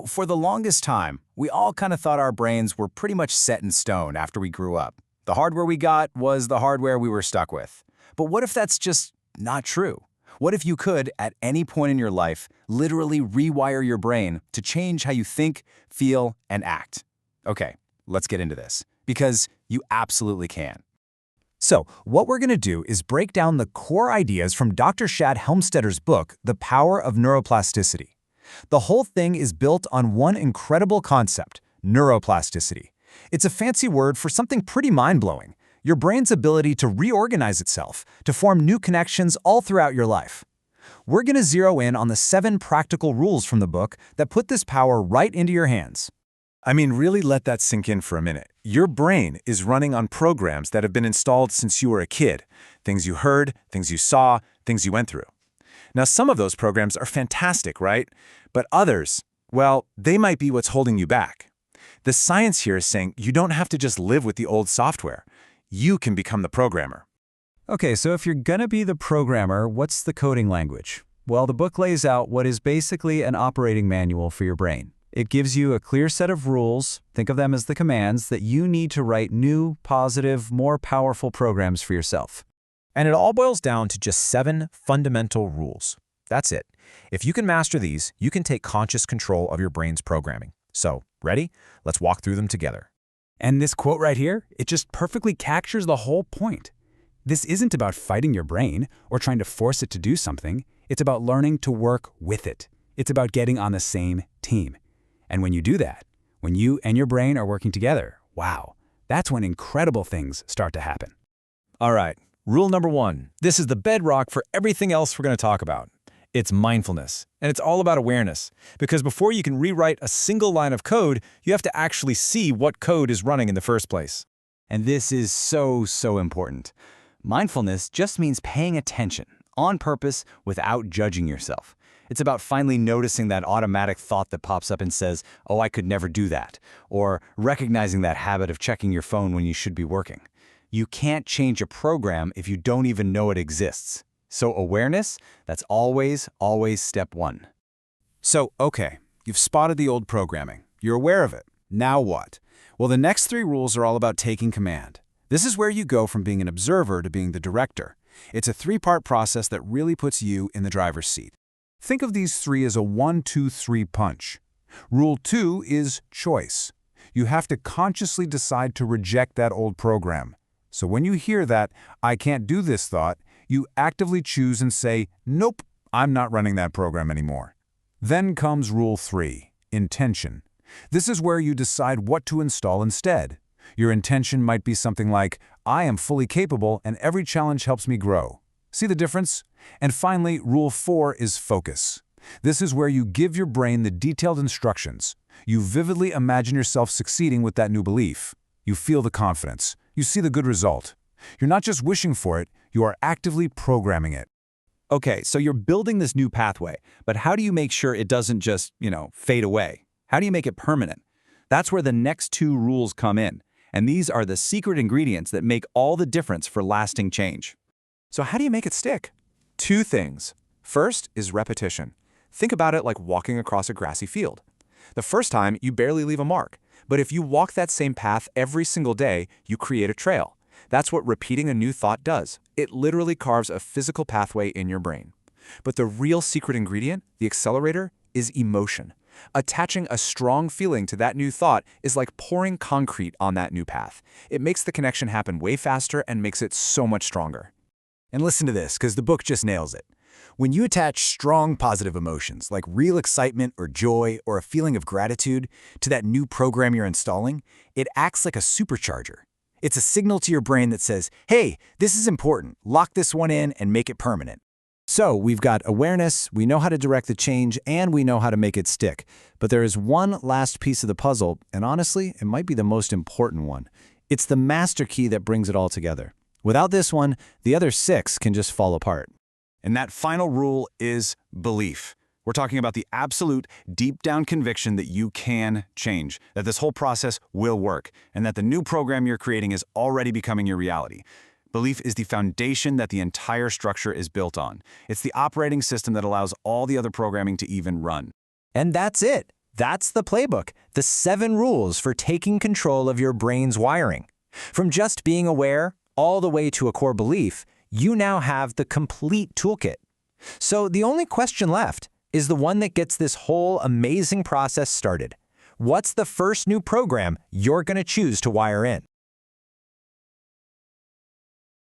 For the longest time, we all kind of thought our brains were pretty much set in stone after we grew up. The hardware we got was the hardware we were stuck with. But what if that's just not true? What if you could, at any point in your life, literally rewire your brain to change how you think, feel, and act? Okay, let's get into this, because you absolutely can. So, what we're going to do is break down the core ideas from Dr. Shad Helmstedter's book, The Power of Neuroplasticity. The whole thing is built on one incredible concept, neuroplasticity. It's a fancy word for something pretty mind-blowing, your brain's ability to reorganize itself, to form new connections all throughout your life. We're going to zero in on the 7 practical rules from the book that put this power right into your hands. I mean, really let that sink in for a minute. Your brain is running on programs that have been installed since you were a kid. Things you heard, things you saw, things you went through. Now, some of those programs are fantastic, right? But others, well, they might be what's holding you back. The science here is saying you don't have to just live with the old software. You can become the programmer. Okay, so if you're gonna be the programmer, what's the coding language? Well, the book lays out what is basically an operating manual for your brain. It gives you a clear set of rules, think of them as the commands, that you need to write new, positive, more powerful programs for yourself. And it all boils down to just 7 fundamental rules. That's it. If you can master these, you can take conscious control of your brain's programming. So, ready? Let's walk through them together. And this quote right here, it just perfectly captures the whole point. This isn't about fighting your brain or trying to force it to do something. It's about learning to work with it. It's about getting on the same team. And when you do that, when you and your brain are working together, wow, that's when incredible things start to happen. All right, rule number 1. This is the bedrock for everything else we're going to talk about. It's mindfulness, and it's all about awareness. Because before you can rewrite a single line of code, you have to actually see what code is running in the first place. And this is so important. Mindfulness just means paying attention, on purpose, without judging yourself. It's about finally noticing that automatic thought that pops up and says, oh, I could never do that, or recognizing that habit of checking your phone when you should be working. You can't change a program if you don't even know it exists. So awareness, that's always step 1. So, okay, you've spotted the old programming. You're aware of it. Now what? Well, the next 3 rules are all about taking command. This is where you go from being an observer to being the director. It's a 3-part process that really puts you in the driver's seat. Think of these 3 as a 1-2-3 punch. Rule 2 is choice. You have to consciously decide to reject that old program. So when you hear that, I can't do this thought, you actively choose and say, nope, I'm not running that program anymore. Then comes Rule 3, intention. This is where you decide what to install instead. Your intention might be something like, I am fully capable and every challenge helps me grow. See the difference? And finally, Rule 4 is focus. This is where you give your brain the detailed instructions. You vividly imagine yourself succeeding with that new belief. You feel the confidence. You see the good result. You're not just wishing for it, you are actively programming it. Okay, so you're building this new pathway, but how do you make sure it doesn't just, fade away? How do you make it permanent? That's where the next 2 rules come in, and these are the secret ingredients that make all the difference for lasting change. So how do you make it stick? 2 things. First is repetition. Think about it like walking across a grassy field. The first time, you barely leave a mark. But if you walk that same path every single day, you create a trail. That's what repeating a new thought does. It literally carves a physical pathway in your brain. But the real secret ingredient, the accelerator, is emotion. Attaching a strong feeling to that new thought is like pouring concrete on that new path. It makes the connection happen way faster and makes it so much stronger. And listen to this, because the book just nails it. When you attach strong positive emotions, like real excitement or joy or a feeling of gratitude, to that new program you're installing, it acts like a supercharger. It's a signal to your brain that says, hey, this is important, lock this one in and make it permanent. So we've got awareness, we know how to direct the change, and we know how to make it stick. But there is one last piece of the puzzle, and honestly, it might be the most important one. It's the master key that brings it all together. Without this one, the other 6 can just fall apart. And that final rule is belief. We're talking about the absolute, deep-down conviction that you can change, that this whole process will work, and that the new program you're creating is already becoming your reality. Belief is the foundation that the entire structure is built on. It's the operating system that allows all the other programming to even run. And that's it. That's the playbook, the 7 rules for taking control of your brain's wiring. From just being aware all the way to a core belief, you now have the complete toolkit. So the only question left is the one that gets this whole amazing process started. What's the first new program you're going to choose to wire in?